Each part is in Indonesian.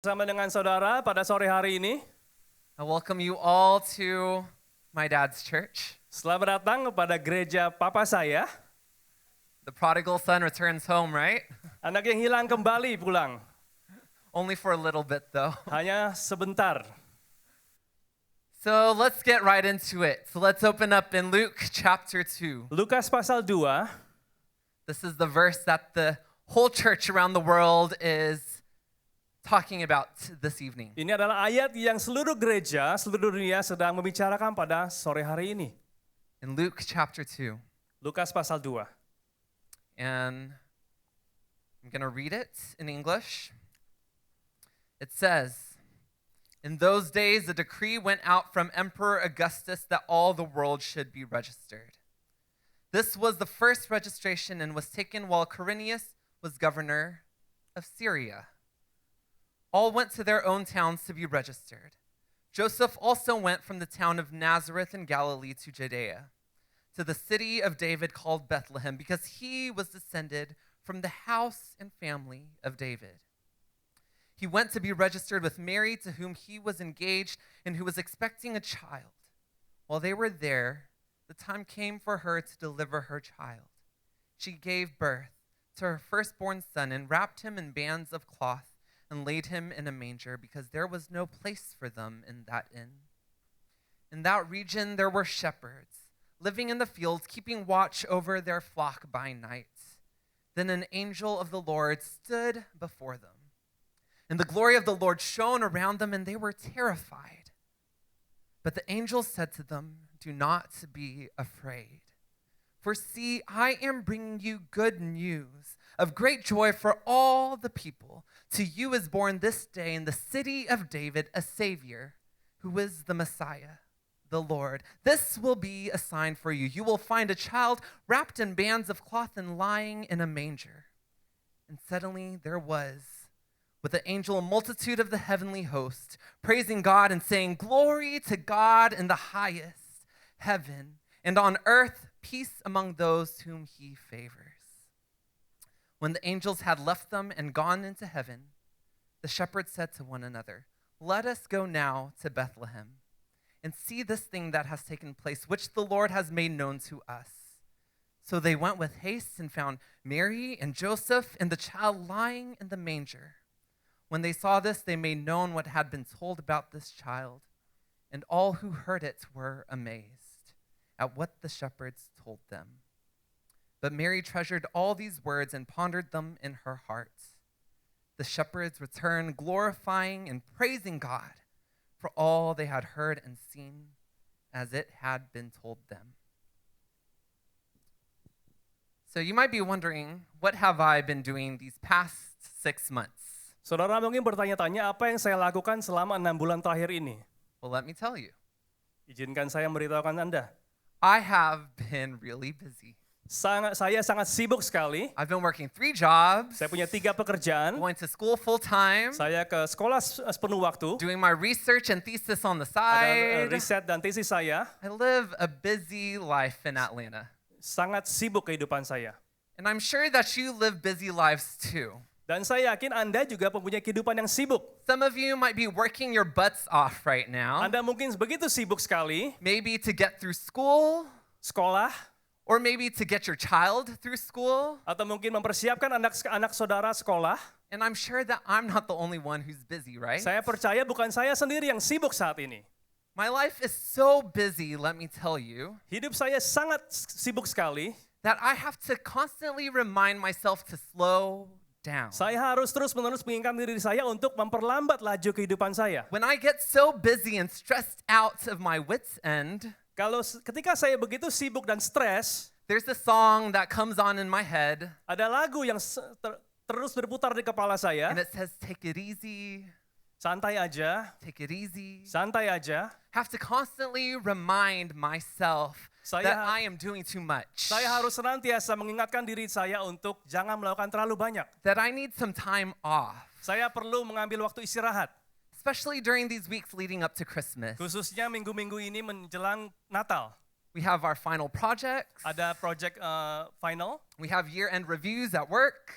Bersama dengan saudara pada sore hari ini. I welcome you all to my dad's church. Selamat datang kepada gereja papa saya. The prodigal son returns home, right? Anak yang hilang kembali pulang. Only for a little bit though. Hanya sebentar. So let's get right into it. So let's open up in Luke chapter 2. Lukas pasal 2. This is the verse that the whole church around the world is talking about this evening. Ini adalah ayat yang seluruh gereja, seluruh dunia sedang membicarakan pada sore hari ini. In Luke chapter 2. Lukas pasal 2. And I'm going to read it in English. It says, "In those days a decree went out from Emperor Augustus that all the world should be registered. This was the first registration and was taken while Quirinius was governor of Syria. All went to their own towns to be registered. Joseph also went from the town of Nazareth in Galilee to Judea, to the city of David called Bethlehem, because he was descended from the house and family of David. He went to be registered with Mary, to whom he was engaged and who was expecting a child. While they were there, the time came for her to deliver her child. She gave birth to her firstborn son and wrapped him in bands of cloth and laid him in a manger, because there was no place for them in that inn. In that region there were shepherds living in the fields, keeping watch over their flock by night. Then an angel of the Lord stood before them, and the glory of the Lord shone around them, and they were terrified. But the angel said to them, 'Do not be afraid. For see, I am bringing you good news of great joy for all the people. To you is born this day in the city of David a Savior, who is the Messiah, the Lord. This will be a sign for you. You will find a child wrapped in bands of cloth and lying in a manger.' And suddenly there was with the angel a multitude of the heavenly host, praising God and saying, 'Glory to God in the highest heaven, and on earth peace among those whom he favors.' When the angels had left them and gone into heaven, the shepherds said to one another, 'Let us go now to Bethlehem and see this thing that has taken place, which the Lord has made known to us.' So they went with haste and found Mary and Joseph and the child lying in the manger. When they saw this, they made known what had been told about this child, and all who heard it were amazed at what the shepherds told them. But Mary treasured all these words and pondered them in her heart. The shepherds returned, glorifying and praising God for all they had heard and seen as it had been told them." So you might be wondering, what have I been doing these past 6 months? Saudara mungkin bertanya-tanya apa yang saya lakukan selama 6 bulan terakhir ini. Well, let me tell you. Izinkan saya memberitahukan Anda. I have been really busy. Saya sangat sibuk sekali. I've been working 3 jobs, Saya punya 3 pekerjaan. going to school full time, Saya ke sekolah sepenuh waktu. doing my research and thesis on the Ada side. riset dan tesis saya. I live a busy life in Atlanta. Sangat sibuk kehidupan saya. And I'm sure that you live busy lives too. Dan saya yakin Anda juga mempunyai kehidupan yang sibuk. Some of you might be working your butts off right now, Anda mungkin begitu sibuk sekali, maybe to get through school, sekolah, or maybe to get your child through school. atau mungkin mempersiapkan anak saudara sekolah. And I'm sure that I'm not the only one who's busy, right? Saya percaya bukan saya sendiri yang sibuk saat ini. My life is so busy, let me tell you, Hidup saya sangat sibuk sekali. that I have to constantly remind myself to slow down. Saya harus terus-menerus mengingatkan diri saya untuk memperlambat laju kehidupan saya. When I get so busy and stressed out of my wits' end, Ketika saya begitu sibuk dan stres, there's a song that comes on in my head, ada lagu yang terus berputar di kepala saya. and it says, "Take it easy, Santai aja, take it easy." santai aja. Have to constantly remind myself that I am doing too much, Saya harus senantiasa mengingatkan diri saya untuk jangan melakukan terlalu banyak. that I need some time off, Saya perlu mengambil waktu istirahat, especially during these weeks leading up to Christmas. khususnya minggu-minggu ini menjelang Natal. We have our final projects, Ada project final, we have year-end reviews at work,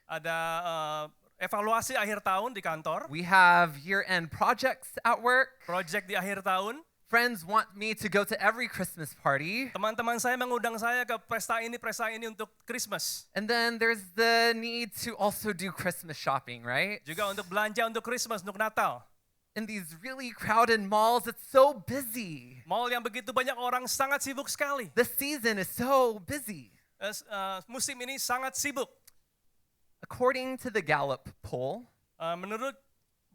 ada evaluasi akhir tahun di kantor, We have year-end projects at work. project di akhir tahun. Friends want me to go to every Christmas party. Teman-teman saya mengundang saya ke pesta ini untuk Christmas. And then there's the need to also do Christmas shopping, right? Juga untuk belanja untuk Christmas, untuk Natal. In these really crowded malls, it's so busy. Mall yang begitu banyak orang sangat sibuk sekali. The season is so busy. Musim ini sangat sibuk. According to the Gallup poll, Menurut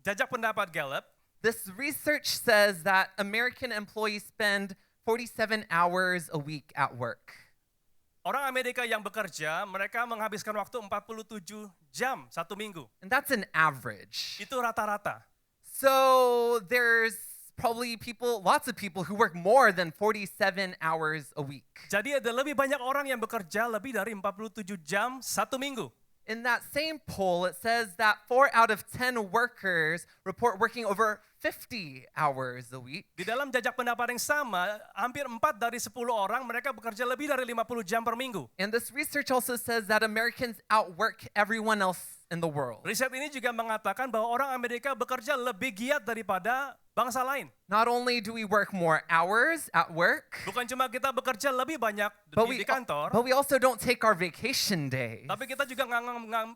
jajak pendapat Gallup, this research says that American employees spend 47 hours a week at work. orang Amerika yang bekerja, mereka menghabiskan waktu 47 jam satu minggu. And that's an average. Itu rata-rata. So there's probably lots of people who work more than 47 hours a week. Jadi ada lebih banyak orang yang bekerja lebih dari 47 jam satu minggu. In that same poll, it says that 4 out of 10 workers report working over 50 hours a week. Di dalam jajak pendapat yang sama, hampir 4 dari 10 orang mereka bekerja lebih dari 50 jam per minggu. And this research also says that Americans outwork everyone else in the world. Riset ini juga mengatakan bahwa orang Amerika bekerja lebih giat daripada bangsa lain. Not only do we work more hours at work, Bukan cuma kita bekerja lebih banyak but di kantor, we also don't take our vacation days. tapi kita juga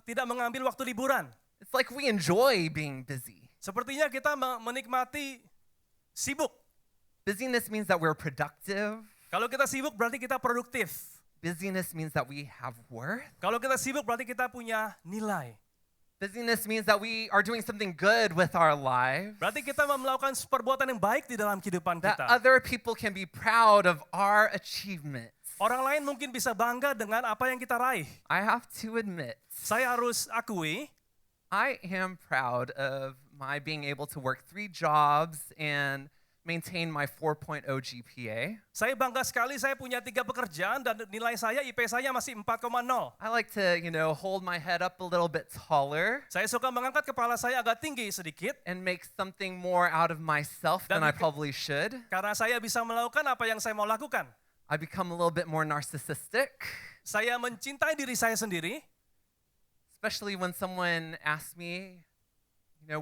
tidak mengambil waktu liburan. It's like we enjoy being busy. Sepertinya kita menikmati sibuk. Busyness means that we're productive. Kalau kita sibuk berarti kita produktif. Busyness means that we have worth. Kalau kita sibuk berarti kita punya nilai. Busyness means that we are doing something good with our lives. Berarti kita melakukan perbuatan yang baik di dalam kehidupan That kita. other people can be proud of our achievements. Orang lain mungkin bisa bangga dengan apa yang kita raih. I have to admit, Saya harus akui, I am proud of my being able to work 3 jobs and maintain my 4.0 GPA. saya bangga sekali saya punya 3 pekerjaan dan nilai saya, IP saya masih 4,0. I like to, hold my head up a little bit taller Saya suka mengangkat kepala saya agak tinggi sedikit, and make something more out of myself than I Dan- probably should. karena saya bisa melakukan apa yang saya mau lakukan. I become a little bit more narcissistic, Saya mencintai diri saya sendiri, especially when someone asks me,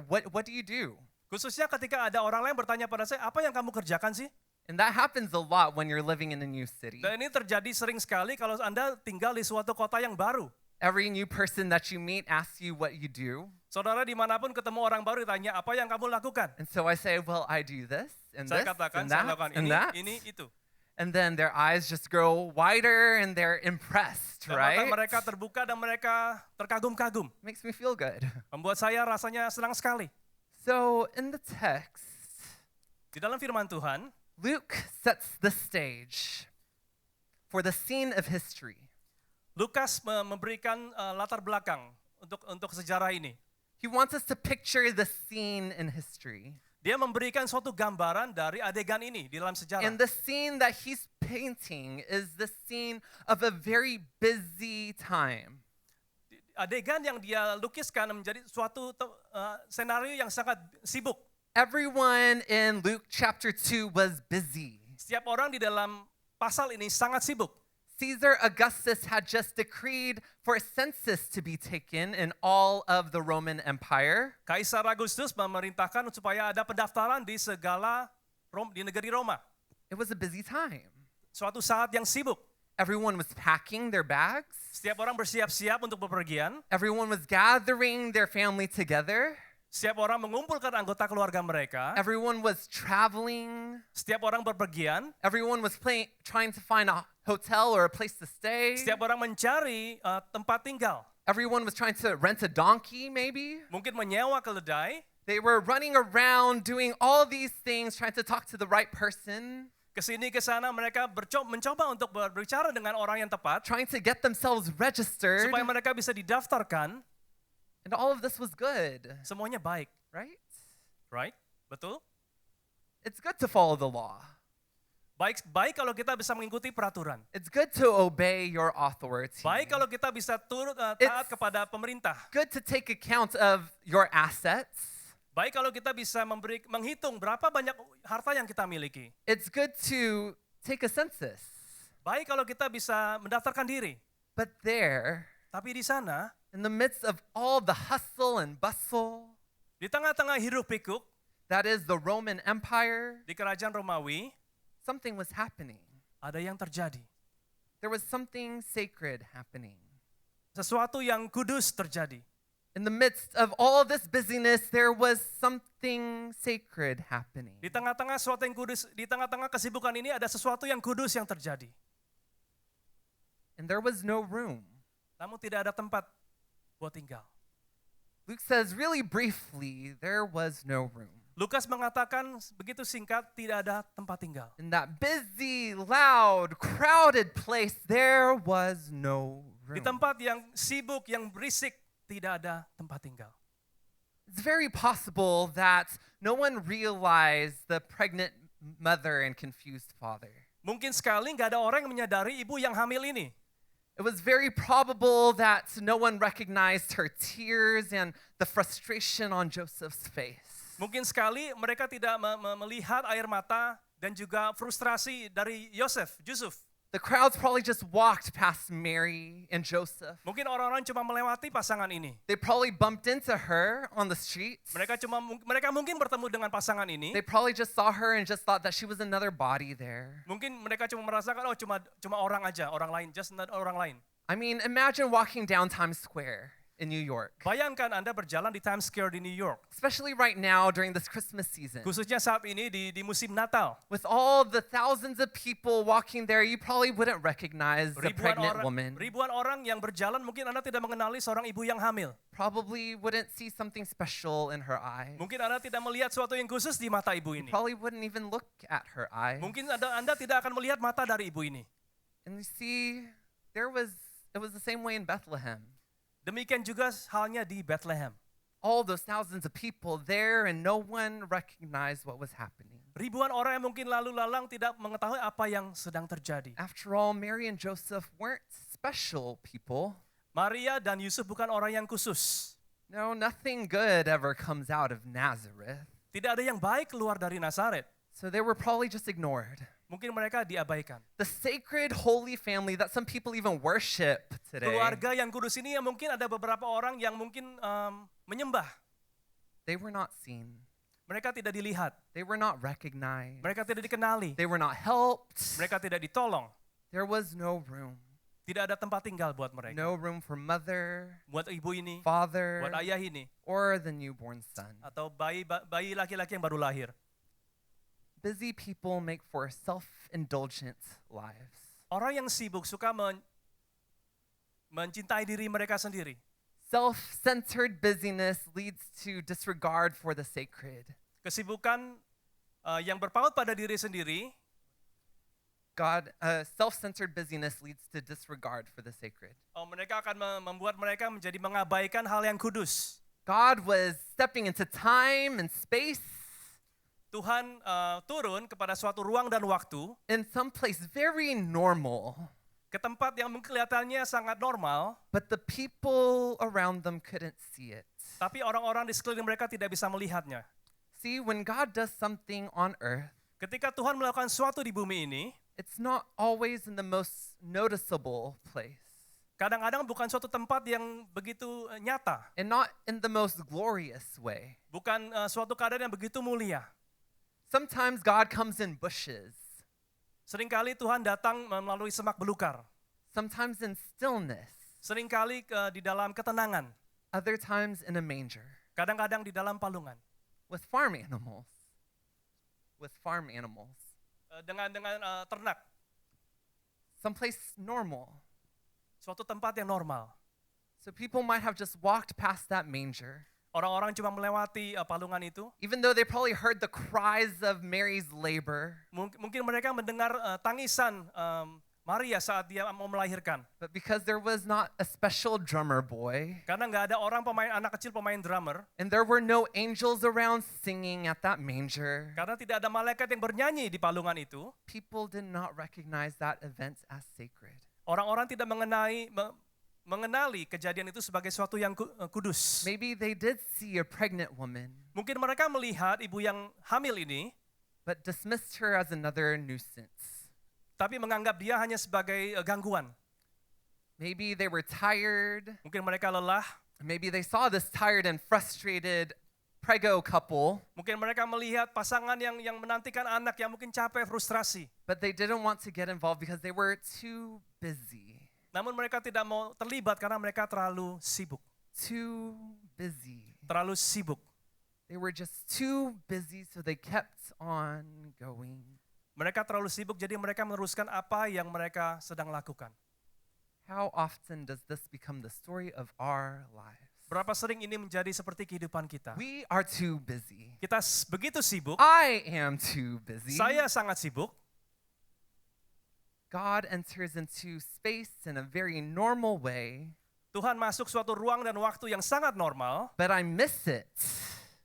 what do you do? khususnya ketika ada orang lain bertanya pada saya, apa yang kamu kerjakan sih? And that happens a lot when you're living in a new city. Dan ini terjadi sering sekali kalau Anda tinggal di suatu kota yang baru. Every new person that you meet asks you what you do. Saudara dimanapun ketemu orang baru ditanya, apa yang kamu lakukan? And so I say, well, I do this and Saya this katakan, and saya that lakukan and ini, that. ini, itu. And then their eyes just grow wider and they're impressed, Dan mata right? mereka terbuka dan mereka terkagum-kagum. Makes me feel good. Membuat saya rasanya senang sekali. So in the text, Di dalam firman Tuhan, Luke sets the stage for the scene of history. Lukas memberikan latar belakang untuk sejarah ini. He wants us to picture the scene in history. Dia memberikan suatu gambaran dari adegan ini di dalam sejarah. And the scene that he's painting is the scene of a very busy time. Adegan yang dia lukiskan menjadi suatu senario yang sangat sibuk. Everyone in Luke chapter 2 was busy. Setiap orang di dalam pasal ini sangat sibuk. Caesar Augustus had just decreed for a census to be taken in all of the Roman Empire. Kaisar Agustus memerintahkan supaya ada pendaftaran di di negeri Roma. It was a busy time. Suatu saat yang sibuk. Everyone was packing their bags. Setiap orang bersiap-siap untuk bepergian. Everyone was gathering their family together. Setiap orang mengumpulkan anggota keluarga mereka. Everyone was traveling. Setiap orang berpergian. Everyone was trying to find a hotel or a place to stay. Setiap orang mencari tempat tinggal. Everyone was trying to rent a donkey, maybe. Mungkin menyewa keledai. They were running around doing all these things, trying to talk to the right person, Kesini ke sana mereka mencoba untuk berbicara dengan orang yang tepat. trying to get themselves registered. Supaya mereka bisa didaftarkan. And all of this was good, Semuanya baik. right? Right? Betul? It's good to follow the law. Baik kalau kita bisa mengikuti peraturan. It's good to obey your authority. Baik kalau kita bisa taat It's- kepada pemerintah. Good to take account of your assets. Baik kalau kita bisa menghitung berapa banyak harta yang kita miliki. It's good to take a census. Baik kalau kita bisa mendaftarkan diri. But there, Tapi di sana In the midst of all the hustle and bustle, Di tengah-tengah hiruk pikuk that is the Roman Empire, di kerajaan Romawi, something was happening. ada yang terjadi. There was something sacred happening. Sesuatu yang kudus terjadi. In the midst of all this busyness, there was something sacred happening. Di tengah-tengah sesuatu yang kudus, di tengah-tengah kesibukan ini ada sesuatu yang kudus yang terjadi. And there was no room. Namun tidak ada tempat buat tinggal. Luke says really briefly, there was no room. Lukas mengatakan begitu singkat, tidak ada tempat tinggal. In that busy, loud, crowded place, there was no room. Di tempat yang sibuk, yang berisik, tidak ada tempat tinggal. It's very possible that no one realized the pregnant mother and confused father. Mungkin sekali nggak ada orang yang menyadari ibu yang hamil ini. It was very probable that no one recognized her tears and the frustration on Joseph's face. Mungkin sekali mereka tidak melihat air mata dan juga frustrasi dari Yusuf. The crowds probably just walked past Mary and Joseph. Mungkin orang-orang cuma melewati pasangan ini. They probably bumped into her on the streets. Mereka mungkin bertemu dengan pasangan ini. They probably just saw her and just thought that she was another body there. Mungkin mereka cuma merasakan cuma orang aja, orang lain, just orang lain. I mean, imagine walking down Times Square in New York, Bayangkan Anda berjalan di Times Square di New York, especially right now during this Christmas season. khususnya saat ini di musim Natal. With all the thousands of people walking there, you probably wouldn't recognize a pregnant woman. Ribuan orang yang berjalan, mungkin Anda tidak mengenali seorang ibu yang hamil. Probably wouldn't see something special in her eyes. Mungkin Anda tidak melihat sesuatu yang khusus di mata ibu ini. Probably wouldn't even look at her eyes. Mungkin Anda tidak akan melihat mata dari ibu ini. And you see, it was the same way in Bethlehem. Demikian juga halnya di Bethlehem. All those thousands of people there and no one recognized what was happening. Ribuan orang yang mungkin lalu lalang tidak mengetahui apa yang sedang terjadi. After all, Mary and Joseph weren't special people. Maria dan Yusuf bukan orang yang khusus. No, nothing good ever comes out of Nazareth. Tidak ada yang baik keluar dari Nazaret. So they were probably just ignored. Mungkin mereka diabaikan. The sacred holy family that some people even worship today. Keluarga yang kudus ini yang mungkin ada beberapa orang yang mungkin menyembah. They were not seen. Mereka tidak dilihat. They were not recognized. Mereka tidak dikenali. They were not helped. Mereka tidak ditolong. There was no room. Tidak ada tempat tinggal buat mereka. No room for mother, Buat ibu ini, father, buat ayah ini, or the newborn son. atau bayi laki-laki yang baru lahir. Busy people make for self-indulgent lives. Orang yang sibuk suka mencintai diri mereka sendiri. Self-centered busyness leads to disregard for the sacred. Kesibukan yang berpaut pada diri sendiri, Self-centered busyness leads to disregard for the sacred. mereka akan membuat mereka menjadi mengabaikan hal yang kudus. God was stepping into time and space Tuhan turun kepada suatu ruang dan waktu, in some place very normal, ke tempat yang kelihatannya sangat normal, but the people around them couldn't see it. tapi orang-orang di sekeliling mereka tidak bisa melihatnya. See, when God does something on earth, Ketika Tuhan melakukan sesuatu di bumi ini, it's not always in the most noticeable place kadang-kadang bukan suatu tempat yang begitu nyata, and not in the most glorious way. bukan suatu keadaan yang begitu mulia. Sometimes God comes in bushes, Seringkali Tuhan datang melalui semak belukar, sometimes in stillness, seringkali di dalam ketenangan, other times in a manger, kadang-kadang di dalam palungan, with farm animals. dengan ternak, Someplace normal. suatu tempat yang normal. So people might have just walked past that manger, Orang-orang cuma melewati palungan itu. even though they probably heard the cries of Mary's labor. Mungkin mereka mendengar tangisan Maria saat dia mau melahirkan. But because there was not a special drummer boy, Karena nggak ada anak kecil pemain drummer. and there were no angels around singing at that manger, Karena tidak ada malaikat yang bernyanyi di palungan itu. people did not recognize that event as sacred. Orang-orang tidak mengenali kejadian itu sebagai sesuatu yang kudus. Maybe they did see a pregnant woman, Mungkin mereka melihat ibu yang hamil ini, but dismissed her as another nuisance. tapi menganggap dia hanya sebagai gangguan. Maybe they were tired. Mungkin mereka lelah. Maybe they saw this tired and frustrated prego couple, Mungkin mereka melihat pasangan yang menantikan anak yang mungkin capek, frustrasi. but they didn't want to get involved because they were too busy. Namun mereka tidak mau terlibat karena mereka terlalu sibuk. Too busy. Terlalu sibuk. They were just too busy, so they kept on going. Mereka terlalu sibuk jadi mereka meneruskan apa yang mereka sedang lakukan. How often does this become the story of our lives? Berapa sering ini menjadi seperti kehidupan kita. We are too busy. Kita begitu sibuk, I am too busy. saya sangat sibuk. God enters into space in a very normal way, Tuhan masuk suatu ruang dan waktu yang sangat normal, but I miss it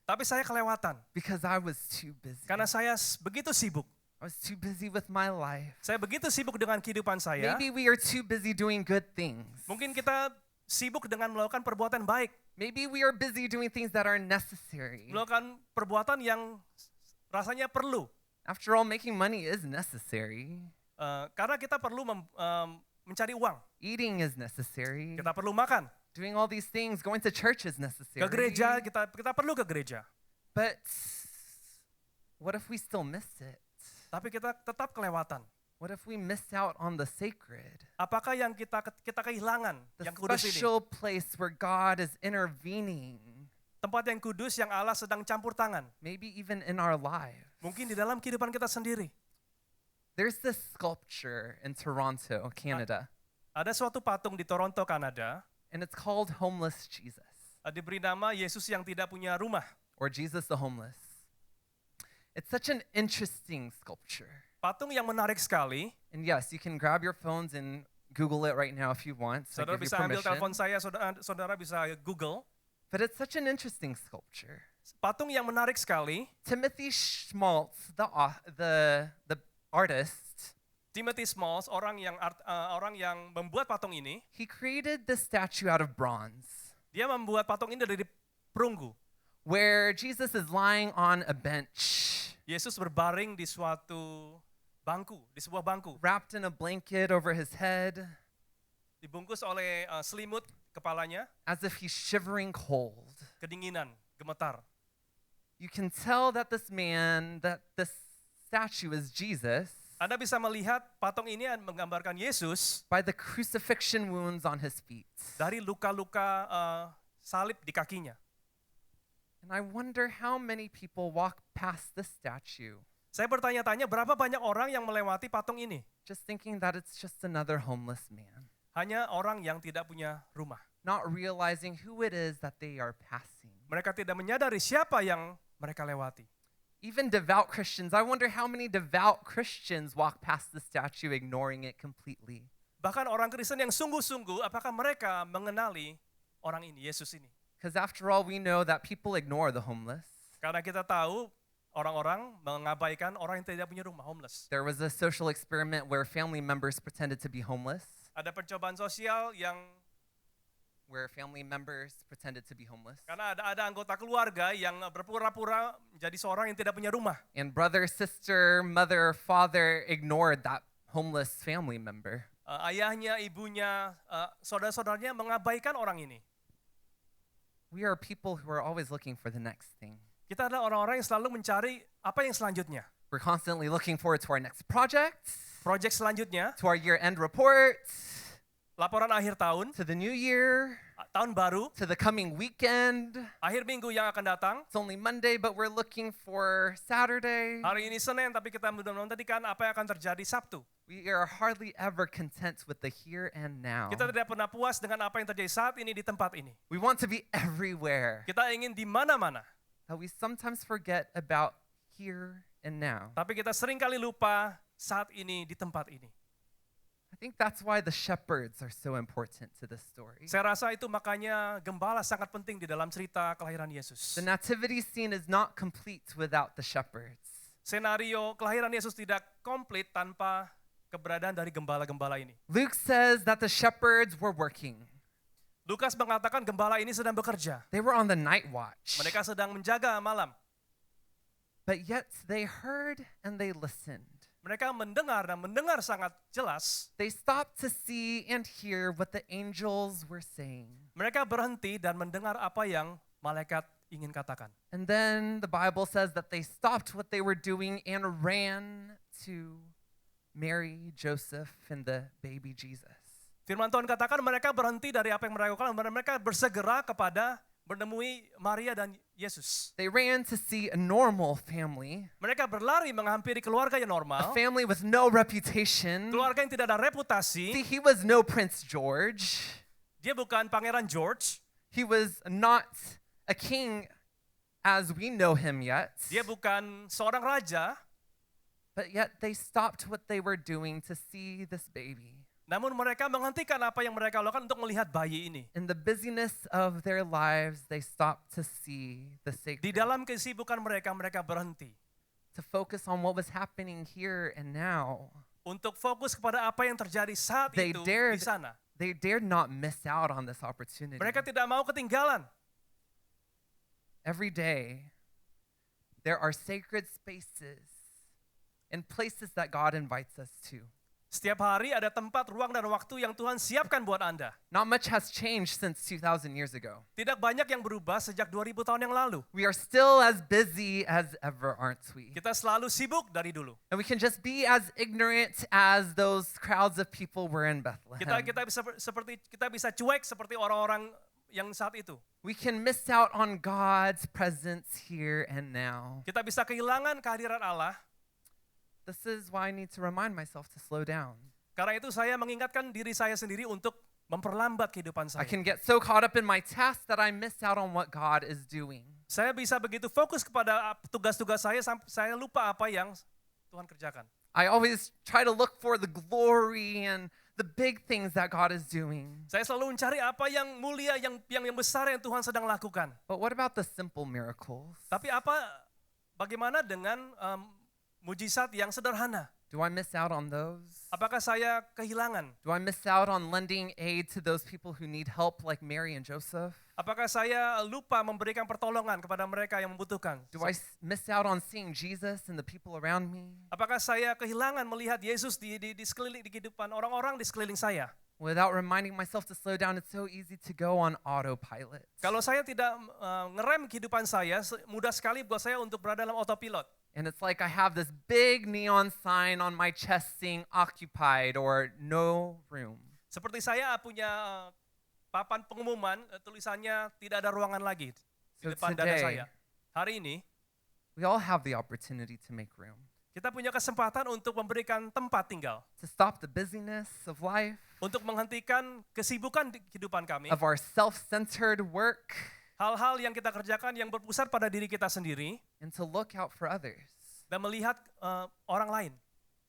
tapi saya kelewatan. because I was too busy. Karena saya begitu sibuk. I was too busy with my life. Saya begitu sibuk dengan kehidupan saya. Maybe we are too busy doing good things. Mungkin kita sibuk dengan melakukan perbuatan baik. Maybe we are busy doing things that are necessary. Melakukan perbuatan yang rasanya perlu. After all, making money is necessary. Karena kita perlu mencari uang. Eating is necessary. Kita perlu makan. Doing all these things, going to church is necessary. Ke gereja, kita perlu ke gereja. But what if we still miss it? Tapi kita tetap kelewatan. What if we miss out on the sacred? Apakah yang kita kehilangan, The yang kudus ini? special place where God is intervening, Tempat yang kudus yang Allah sedang campur tangan. maybe even in our lives. Mungkin di dalam kehidupan kita sendiri. There's this sculpture in Toronto, Canada, Ada suatu patung di Toronto, Kanada, and it's called Homeless Jesus, diberi nama Yesus yang tidak punya rumah. or Jesus the Homeless. It's such an interesting sculpture. Patung yang menarik sekali. And yes, you can grab your phones and Google it right now if you want. So I Saudara give you bisa ambil telepon permission. saya, saudara bisa Google. But it's such an interesting sculpture. Patung yang menarik sekali. Timothy Schmaltz, the artist, Timothy Smalls, orang yang membuat patung ini, he created this statue out of bronze dia membuat patung ini dari perunggu. where Jesus is lying on a bench, Yesus berbaring di suatu bangku, di sebuah bangku, wrapped in a blanket over his head, dibungkus oleh selimut kepalanya, as if he's shivering cold. kedinginan, gemetar. You can tell that this statue is Jesus Anda bisa melihat patung ini menggambarkan Yesus by the crucifixion wounds on his feet. dari luka-luka salib di kakinya. And I wonder how many people walk past this statue Saya bertanya-tanya berapa banyak orang yang melewati patung ini? just thinking that it's just another homeless man, Hanya orang yang tidak punya rumah. not realizing who it is that they are passing. Mereka tidak menyadari siapa yang mereka lewati. Even devout Christians, I wonder how many devout Christians walk past the statue ignoring it completely. Bahkan orang Kristen yang sungguh-sungguh, apakah mereka mengenali orang ini, Yesus ini? Because after all, we know that people ignore the homeless. Karena kita tahu orang-orang mengabaikan orang yang tidak punya rumah, homeless. There was a social experiment where family members pretended to be homeless, Ada percobaan sosial karena ada anggota keluarga yang berpura-pura menjadi seorang yang tidak punya rumah. And brother, sister, mother, father ignored that homeless family member. Ayahnya, ibunya, saudara-saudaranya mengabaikan orang ini. We are people who are always looking for the next thing. Kita adalah orang-orang yang selalu mencari apa yang selanjutnya. We're constantly looking forward to our next project, Project selanjutnya, to our year-end report, laporan akhir tahun, to the new year, tahun baru, to the coming weekend. akhir minggu yang akan datang. It's only Monday, but we're looking for Saturday. Hari ini Senin, tapi kita menantikan apa yang akan terjadi Sabtu. We are hardly ever content with the here and now. Kita tidak pernah puas dengan apa yang terjadi saat ini di tempat ini. We want to be everywhere, Kita ingin di mana-mana, but we sometimes forget about here and now. tapi kita sering kali lupa saat ini di tempat ini. I think that's why the shepherds are so important to this story. Saya rasa itu makanya gembala sangat penting di dalam cerita kelahiran Yesus. The nativity scene is not complete without the shepherds. Senario kelahiran Yesus tidak komplit tanpa keberadaan dari gembala-gembala ini. Luke says that the shepherds were working. Lukas mengatakan gembala ini sedang bekerja. They were on the night watch. Mereka sedang menjaga malam. But yet they heard and they listened. mereka mendengar dan mendengar sangat jelas. They stopped to see and hear what the angels were saying. Mereka berhenti dan mendengar apa yang malaikat ingin katakan. And then the Bible says that they stopped what they were doing and ran to Mary, Joseph, and the baby Jesus. Firman Tuhan katakan mereka berhenti dari apa yang mereka lakukan, mereka bersegera kepada menemui Maria dan Yesus. They ran to see a normal family, Mereka berlari menghampiri keluarga yang a normal, family with no reputation. keluarga yang tidak ada See, reputasi. he was no Prince George. Dia bukan Pangeran George, He was not a king as we know him yet. dia bukan seorang raja, But yet they stopped what they were doing to see this baby. namun mereka menghentikan apa yang mereka lakukan untuk melihat bayi ini. In the busyness of their lives, they stopped to see the Di sacred, dalam kesibukan mereka, mereka berhenti to focus on what was happening here and now. untuk fokus kepada apa yang terjadi saat They itu dared- di sana. They dared not miss out on this opportunity. Mereka tidak mau ketinggalan. Every day, there are sacred spaces and places that God invites us to. Setiap hari ada tempat, ruang, dan waktu yang Tuhan siapkan buat Anda. Not much has changed since 2,000 years ago. Tidak banyak yang berubah sejak 2000 tahun yang lalu. We are still as busy as ever, aren't we? Kita selalu sibuk dari dulu. And we can just be as ignorant as those crowds of people were in Bethlehem. Kita bisa cuek seperti orang-orang yang saat itu. We can miss out on God's presence here and now. Kita bisa kehilangan kehadiran Allah. This is why I need to remind myself to slow down. Karena itu saya mengingatkan diri saya sendiri untuk memperlambat kehidupan I saya. can get so caught up in my task that I miss out on what God is doing. Saya bisa begitu fokus kepada tugas-tugas saya sampai saya lupa apa yang Tuhan kerjakan. I always try to look for the glory and the big things that God is doing. Saya selalu mencari apa yang mulia, yang besar yang Tuhan sedang lakukan. But what about the simple miracles? Tapi bagaimana dengan mujizat yang sederhana? Do I miss out on those? Apakah saya kehilangan? Do I miss out on lending aid to those people who need help like Mary and Joseph? Apakah saya lupa memberikan pertolongan kepada mereka yang membutuhkan? Do I miss out on seeing Jesus and the people around me? Apakah saya kehilangan melihat Yesus di sekeliling, di kehidupan orang-orang di sekeliling saya? Without reminding myself to slow down, it's so easy to go on autopilot. Kalau saya tidak ngerem kehidupan saya, mudah sekali buat saya untuk berada dalam autopilot. And it's like I have this big neon sign on my chest saying occupied or no room. Seperti saya punya papan pengumuman, tulisannya tidak ada ruangan lagi di So depan dada today, saya. Hari ini, we all have the opportunity to make room, kita punya kesempatan untuk memberikan tempat tinggal, to stop the busyness of life, untuk menghentikan kesibukan di kehidupan kami, of our self-centered work, hal-hal yang kita kerjakan yang berpusat pada diri kita sendiri, and to look out for others, dan melihat orang lain.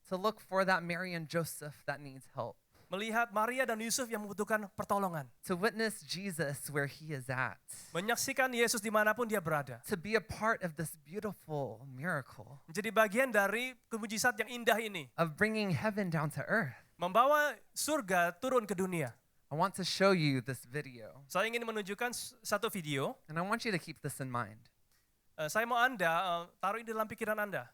to look for that Mary and Joseph that needs help, Melihat Maria dan Yusuf yang membutuhkan pertolongan. to witness Jesus where he is at, Menyaksikan Yesus dimanapun dia berada. to be a part of this beautiful miracle Menjadi bagian dari mujizat yang indah ini. of bringing heaven down to earth. Membawa surga turun ke dunia. I want to show you this video, Saya ingin menunjukkan satu video. and I want you to keep this in mind. Saya mau Anda taruh ini dalam pikiran Anda.